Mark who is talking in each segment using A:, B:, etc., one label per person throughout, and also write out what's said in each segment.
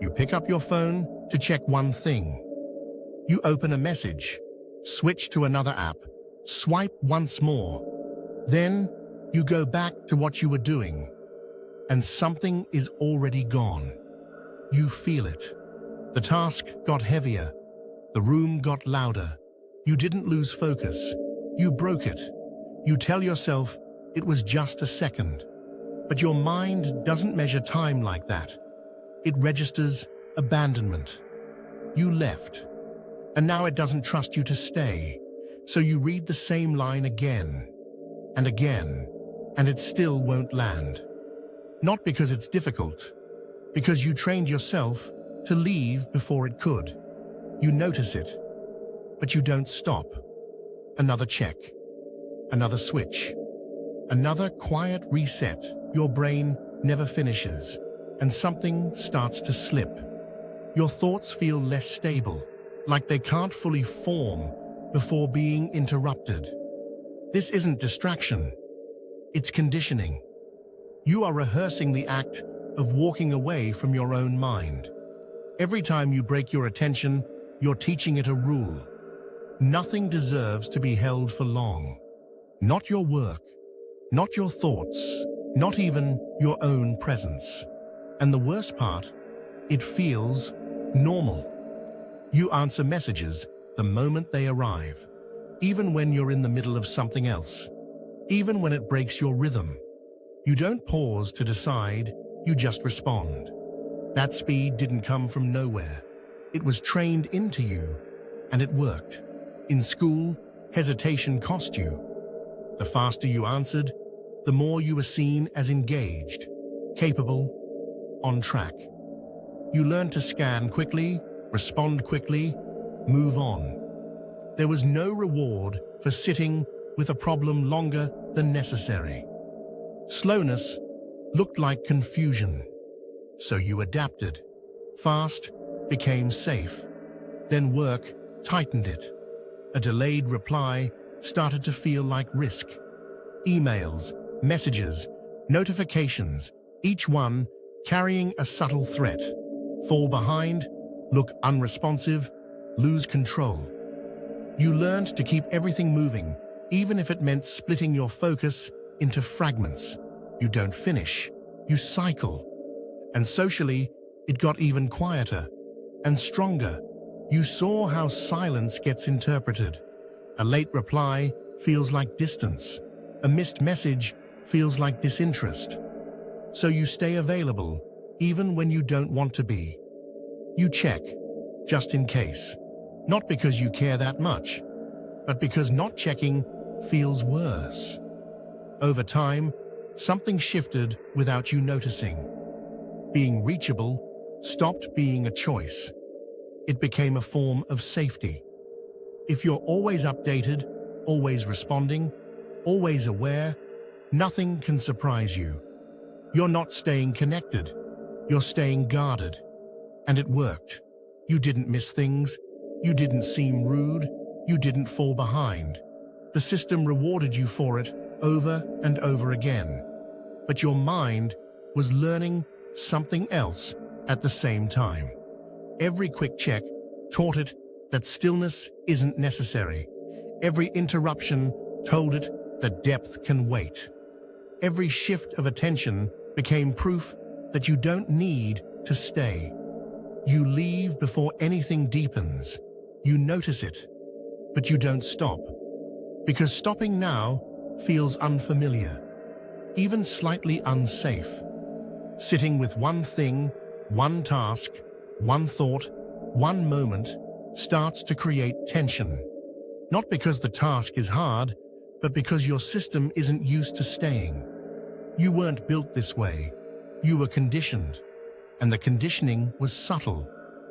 A: You pick up your phone to check one thing. You open a message, switch to another app, swipe once more. Then you go back to what you were doing, and something is already gone. You feel it. The task got heavier. The room got louder. You didn't lose focus. You broke it. You tell yourself it was just a second. But your mind doesn't measure time like that. It registers abandonment. You left. And now it doesn't trust you to stay. So you read the same line again and again, and it still won't land. Not because it's difficult, because you trained yourself to leave before it could. You notice it, but you don't stop. Another check, another switch, another quiet reset. Your brain never finishes, and something starts to slip. Your thoughts feel less stable, like they can't fully form before being interrupted. This isn't distraction, it's conditioning. You are rehearsing the act of walking away from your own mind. Every time you break your attention, you're teaching it a rule. Nothing deserves to be held for long. Not your work, not your thoughts, not even your own presence. And the worst part, it feels normal. You answer messages the moment they arrive, even when you're in the middle of something else, even when it breaks your rhythm. You don't pause to decide, you just respond. That speed didn't come from nowhere. It was trained into you, and it worked. In school, hesitation cost you. The faster you answered, the more you were seen as engaged, capable, on track. You learned to scan quickly, respond quickly, move on. There was no reward for sitting with a problem longer than necessary. Slowness looked like confusion, so you adapted. Fast became safe. Then work tightened it. A delayed reply started to feel like risk. Emails, messages, notifications, each one carrying a subtle threat. Fall behind, look unresponsive, lose control. You learned to keep everything moving, even if it meant splitting your focus into fragments. You don't finish, you cycle. And socially, it got even quieter and stronger. You saw how silence gets interpreted. A late reply feels like distance. A missed message feels like disinterest. So you stay available, even when you don't want to be. You check, just in case. Not because you care that much, but because not checking feels worse. Over time, something shifted without you noticing. Being reachable stopped being a choice. It became a form of safety. If you're always updated, always responding, always aware, nothing can surprise you. You're not staying connected, you're staying guarded. And it worked. You didn't miss things, you didn't seem rude, you didn't fall behind. The system rewarded you for it over and over again. But your mind was learning something else at the same time. Every quick check taught it that stillness isn't necessary. Every interruption told it that depth can wait. Every shift of attention became proof that you don't need to stay. You leave before anything deepens. You notice it, but you don't stop. Because stopping now feels unfamiliar, even slightly unsafe. Sitting with one thing, one task, one thought, one moment starts to create tension. Not because the task is hard, but because your system isn't used to staying. You weren't built this way. You were conditioned. And the conditioning was subtle.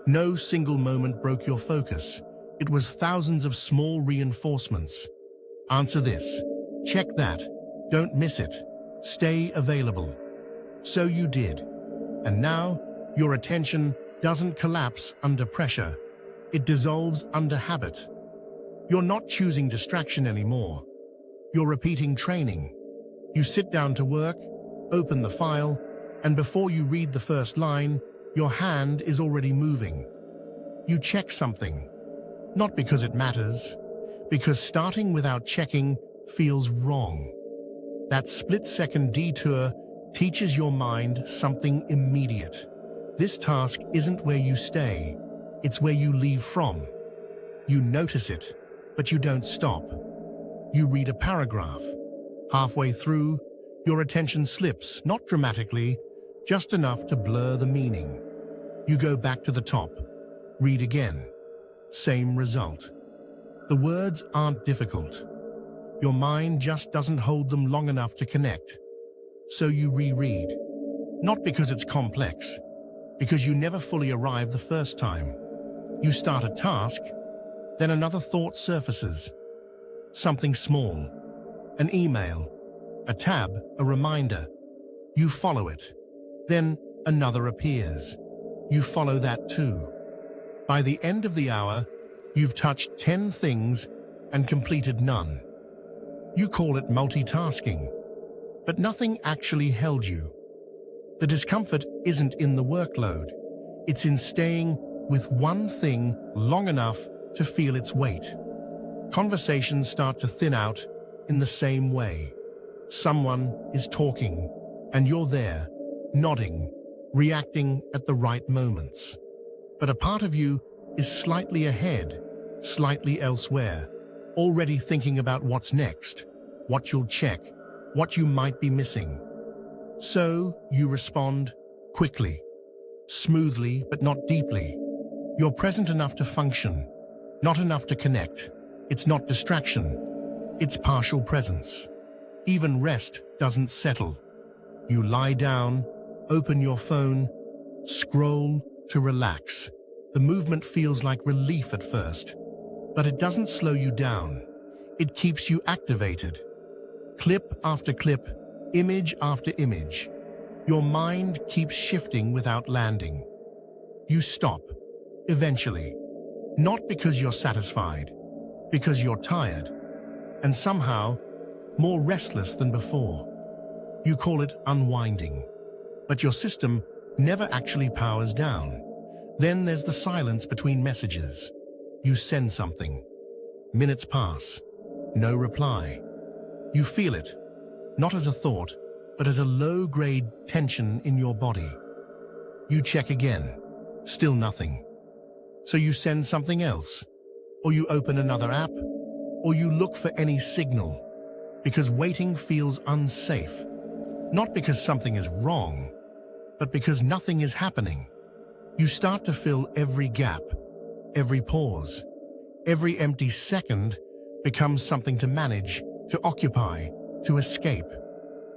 A: No single moment broke your focus. It was thousands of small reinforcements. Answer this. Check that. Don't miss it. Stay available. So you did. And now, your attention doesn't collapse under pressure. It dissolves under habit. You're not choosing distraction anymore. You're repeating training. You sit down to work, open the file, and before you read the first line, Your hand is already moving. You check something, not because it matters, because starting without checking feels wrong. That split-second detour teaches your mind something immediate. This task isn't where you stay, it's where you leave from. You notice it, but you don't stop. You read a paragraph. Halfway through, your attention slips, not dramatically, just enough to blur the meaning. You go back to the top, read again. Same result. The words aren't difficult. Your mind just doesn't hold them long enough to connect. So you reread. Not because it's complex, because you never fully arrive the first time. You start a task, then another thought surfaces. Something small. An email, a tab, a reminder. You follow it. Then another appears. You follow that too. By the end of the hour, you've touched 10 things and completed none. You call it multitasking, but nothing actually held you. The discomfort isn't in the workload. It's in staying with one thing long enough to feel its weight. Conversations start to thin out in the same way. Someone is talking, and you're there, nodding, reacting at the right moments. But a part of you is slightly ahead, slightly elsewhere, already thinking about what's next, what you'll check, what you might be missing. So you respond quickly, smoothly but not deeply. You're present enough to function, not enough to connect. It's not distraction, it's partial presence. Even rest doesn't settle. You lie down, open your phone, scroll to relax. The movement feels like relief at first, but it doesn't slow you down. It keeps you activated. Clip after clip, image after image. Your mind keeps shifting without landing. You stop, eventually. Not because you're satisfied, because you're tired, and somehow more restless than before. You call it unwinding, but your system never actually powers down. Then there's the silence between messages. You send something. Minutes pass. No reply. You feel it, not as a thought, but as a low-grade tension in your body. You check again. Still nothing. So you send something else, or you open another app, or you look for any signal, because waiting feels unsafe. Not because something is wrong, but because nothing is happening. You start to fill every gap, every pause. Every empty second becomes something to manage, to occupy, to escape.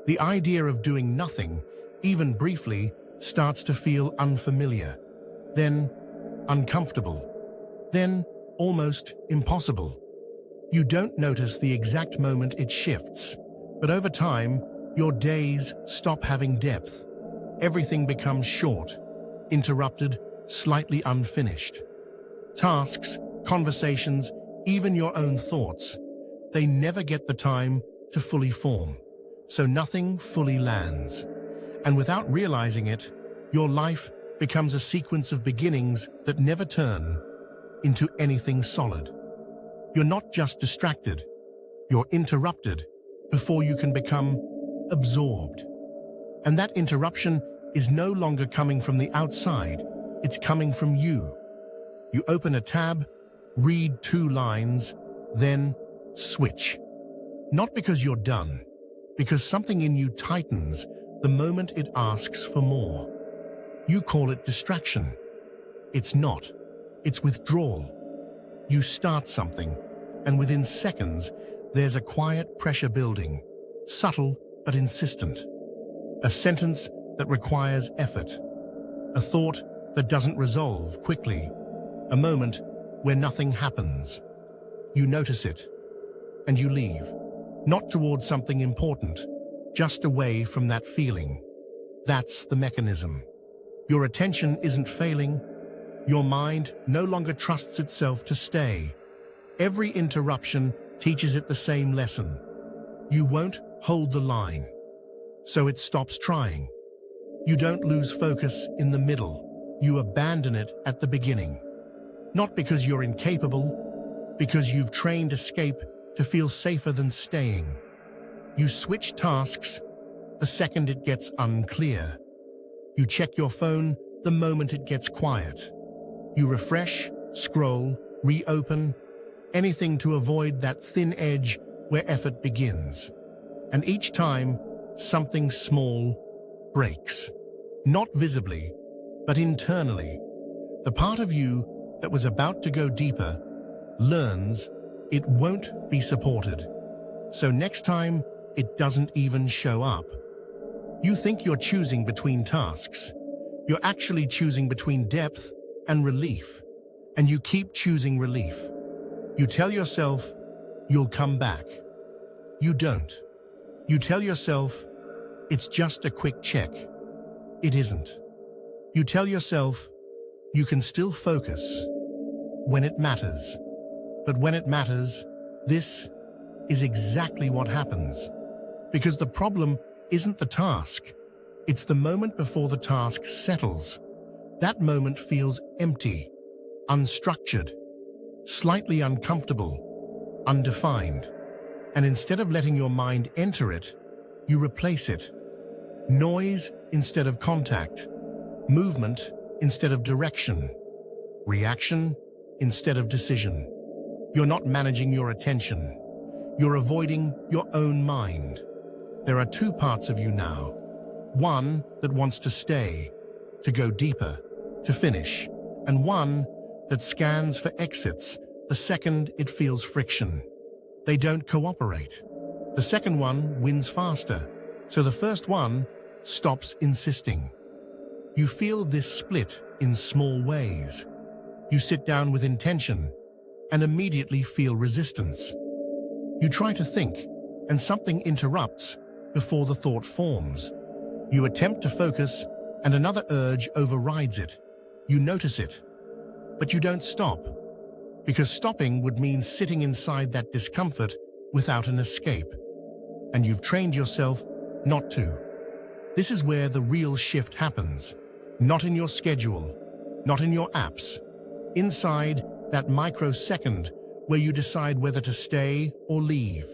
A: The idea of doing nothing, even briefly, starts to feel unfamiliar, then uncomfortable, then almost impossible. You don't notice the exact moment it shifts, but over time, your days stop having depth. Everything becomes short, interrupted, slightly unfinished. Tasks, conversations, even your own thoughts, they never get the time to fully form, so nothing fully lands. And without realizing it, your life becomes a sequence of beginnings that never turn into anything solid. You're not just distracted, you're interrupted before you can become absorbed. And that interruption is no longer coming from the outside, it's coming from you. You open a tab, read 2 lines, then switch. Not because you're done, because something in you tightens the moment it asks for more. You call it distraction. It's not. It's withdrawal. You start something, and within seconds, there's a quiet pressure building, subtle but insistent. A sentence that requires effort. A thought that doesn't resolve quickly. A moment where nothing happens. You notice it, and you leave. Not towards something important, just away from that feeling. That's the mechanism. Your attention isn't failing. Your mind no longer trusts itself to stay. Every interruption teaches it the same lesson. You won't hold the line, so it stops trying. You don't lose focus in the middle. you abandon it at the beginning. Not because you're incapable, because you've trained escape to feel safer than staying. You switch tasks the second it gets unclear. You check your phone the moment it gets quiet. You refresh, scroll, reopen, anything to avoid that thin edge where effort begins. And each time, something small breaks. Not visibly, but internally. The part of you that was about to go deeper learns it won't be supported. So next time, it doesn't even show up. You think you're choosing between tasks. You're actually choosing between depth and relief. And you keep choosing relief. You tell yourself, you'll come back. You don't. You tell yourself, it's just a quick check. It isn't. You tell yourself, you can still focus when it matters. But when it matters, this is exactly what happens. Because the problem isn't the task. It's the moment before the task settles. That moment feels empty, unstructured, slightly uncomfortable, undefined. And instead of letting your mind enter it, you replace it. Noise instead of contact, movement instead of direction, reaction instead of decision. You're not managing your attention. You're avoiding your own mind. There are two parts of you now. One that wants to stay, to go deeper, to finish, and one that scans for exits the second it feels friction. They don't cooperate. The second one wins faster, so the first one stops insisting. You feel this split in small ways. You sit down with intention and immediately feel resistance. You try to think, and something interrupts before the thought forms. You attempt to focus, and another urge overrides it. You notice it, but you don't stop, because stopping would mean sitting inside that discomfort without an escape. And you've trained yourself not to. This is where the real shift happens. Not in your schedule, not in your apps. Inside that microsecond where you decide whether to stay or leave.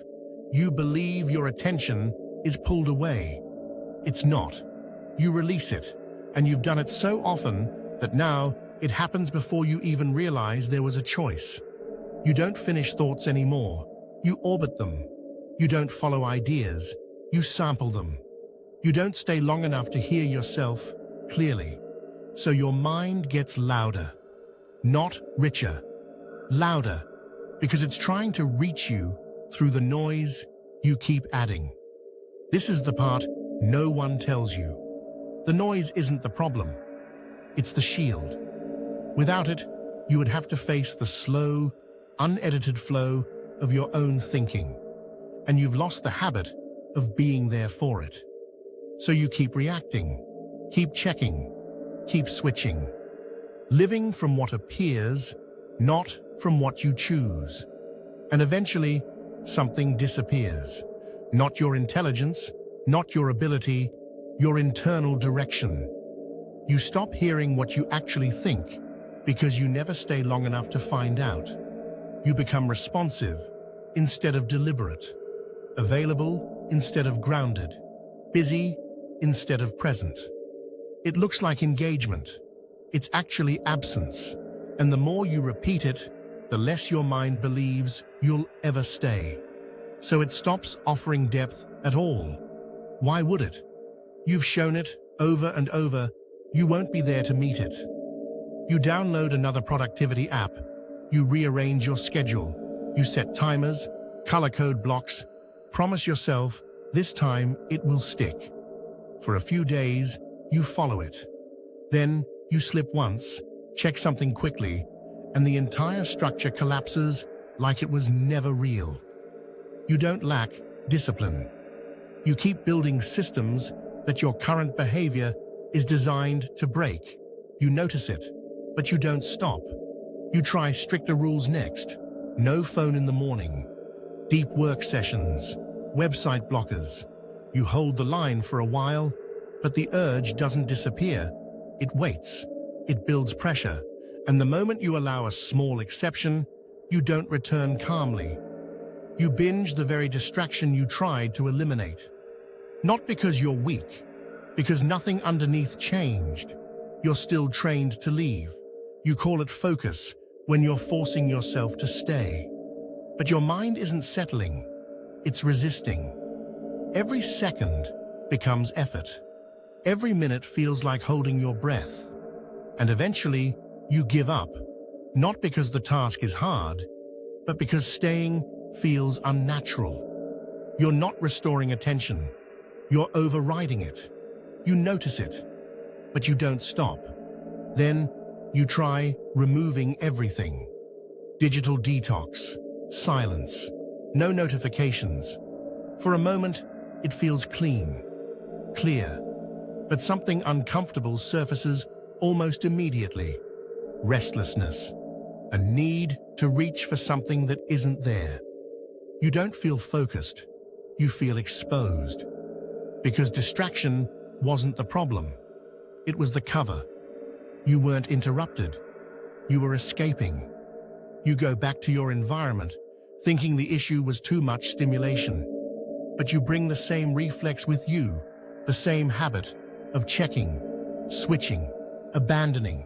A: You believe your attention is pulled away. It's not. You release it, and you've done it so often that now it happens before you even realize there was a choice. You don't finish thoughts anymore. You orbit them. You don't follow ideas. You sample them. You don't stay long enough to hear yourself clearly. So your mind gets louder, not richer. Louder, because it's trying to reach you through the noise you keep adding. This is the part no one tells you. The noise isn't the problem. It's the shield. Without it, you would have to face the slow, unedited flow of your own thinking. And you've lost the habit of being there for it. So you keep reacting, keep checking, keep switching. Living from what appears, not from what you choose. And eventually, something disappears. Not your intelligence, not your ability, your internal direction. You stop hearing what you actually think because you never stay long enough to find out. You become responsive instead of deliberate, available instead of grounded, busy instead of present. It looks like engagement. It's actually absence. And the more you repeat it, the less your mind believes you'll ever stay. So it stops offering depth at all. Why would it? You've shown it over and over. You won't be there to meet it. You download another productivity app. You rearrange your schedule. You set timers, color code blocks. Promise yourself this time it will stick. For a few days, you follow it. Then you slip once, check something quickly, and the entire structure collapses like it was never real. You don't lack discipline. You keep building systems that your current behavior is designed to break. You notice it, but you don't stop. You try stricter rules next. No phone in the morning. Deep work sessions. Website blockers. You hold the line for a while, but the urge doesn't disappear. It waits. it builds pressure, and the moment you allow a small exception, you don't return calmly. You binge the very distraction you tried to eliminate. Not because you're weak, because nothing underneath changed. You're still trained to leave. You call it focus when you're forcing yourself to stay. But your mind isn't settling, it's resisting. Every second becomes effort. Every minute feels like holding your breath. And eventually, you give up, not because the task is hard, but because staying feels unnatural. You're not restoring attention. You're overriding it. You notice it, but you don't stop. Then you try removing everything. Digital detox, silence, no notifications. For a moment, it feels clean, clear, but something uncomfortable surfaces almost immediately. Restlessness, a need to reach for something that isn't there. You don't feel focused, you feel exposed. Because distraction wasn't the problem, it was the cover. You weren't interrupted, you were escaping. You go back to your environment, thinking the issue was too much stimulation. But you bring the same reflex with you, the same habit of checking, switching, abandoning.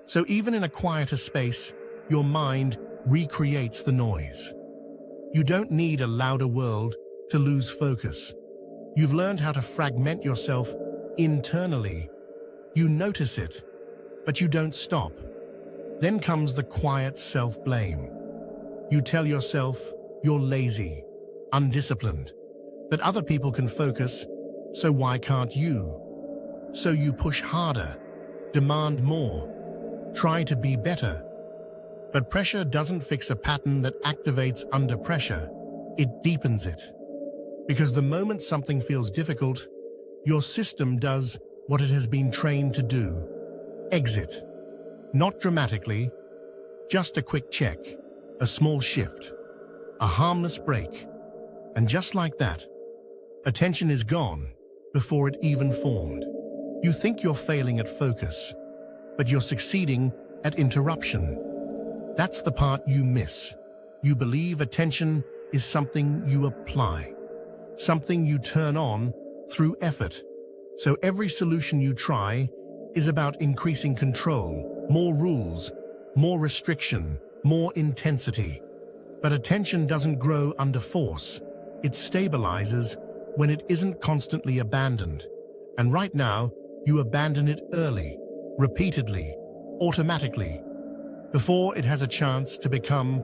A: So even in a quieter space, your mind recreates the noise. You don't need a louder world to lose focus. You've learned how to fragment yourself internally. You notice it, but you don't stop. Then comes the quiet self-blame. You tell yourself you're lazy, undisciplined, that other people can focus, so why can't you? So you push harder, demand more, try to be better. But pressure doesn't fix a pattern that activates under pressure. It deepens it. Because the moment something feels difficult, your system does what it has been trained to do. Exit. Not dramatically, just a quick check, a small shift, a harmless break. And just like that, attention is gone before it even formed. You think you're failing at focus, but you're succeeding at interruption. That's the part you miss. You believe attention is something you apply, something you turn on through effort. So every solution you try is about increasing control, more rules, more restriction, more intensity. But attention doesn't grow under force. It stabilizes when it isn't constantly abandoned. And right now, you abandon it early, repeatedly, automatically, before it has a chance to become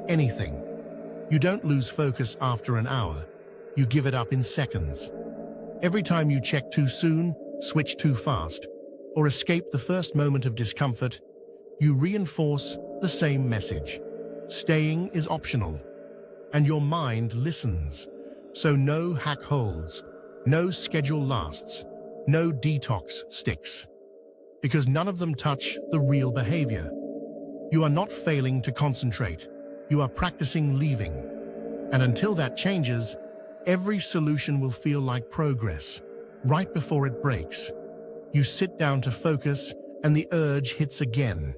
A: anything. You don't lose focus after an hour. You give it up in seconds. Every time you check too soon, switch too fast, or escape the first moment of discomfort, you reinforce the same message. Staying is optional, and your mind listens. So no hack holds, no schedule lasts, no detox sticks. Because none of them touch the real behavior. You are not failing to concentrate. You are practicing leaving. And until that changes, every solution will feel like progress. Right before it breaks, you sit down to focus and the urge hits again.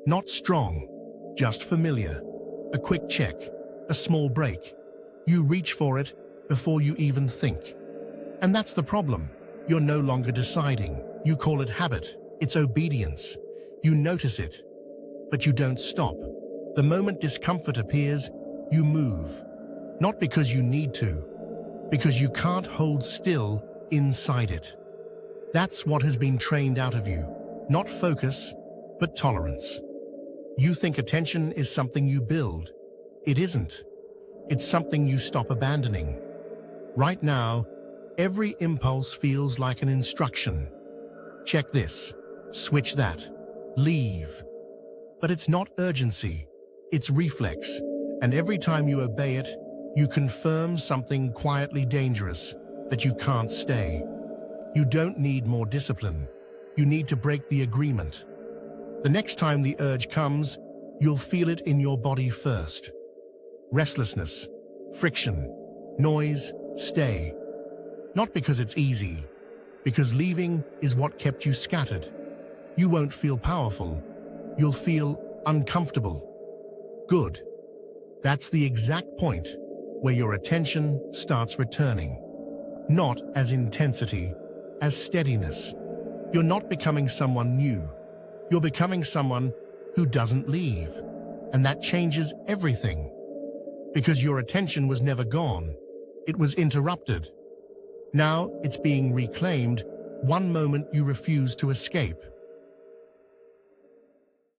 A: Not strong, just familiar. A quick check, a small break. You reach for it before you even think. And that's the problem. You're no longer deciding. You call it habit. It's obedience. You notice it, but you don't stop. The moment discomfort appears, you move. Not because you need to, because you can't hold still inside it. That's what has been trained out of you. Not focus, but tolerance. You think attention is something you build. It isn't. It's something you stop abandoning. Right now, every impulse feels like an instruction. Check this, switch that, leave. But it's not urgency, it's reflex. And every time you obey it, you confirm something quietly dangerous, that you can't stay. You don't need more discipline. You need to break the agreement. The next time the urge comes, you'll feel it in your body first. Restlessness, friction, noise, stay. Not because it's easy, because leaving is what kept you scattered. You won't feel powerful. You'll feel uncomfortable. Good. That's the exact point where your attention starts returning. Not as intensity, as steadiness. You're not becoming someone new. You're becoming someone who doesn't leave. And that changes everything. Because your attention was never gone. It was interrupted. Now it's being reclaimed, one moment you refuse to escape.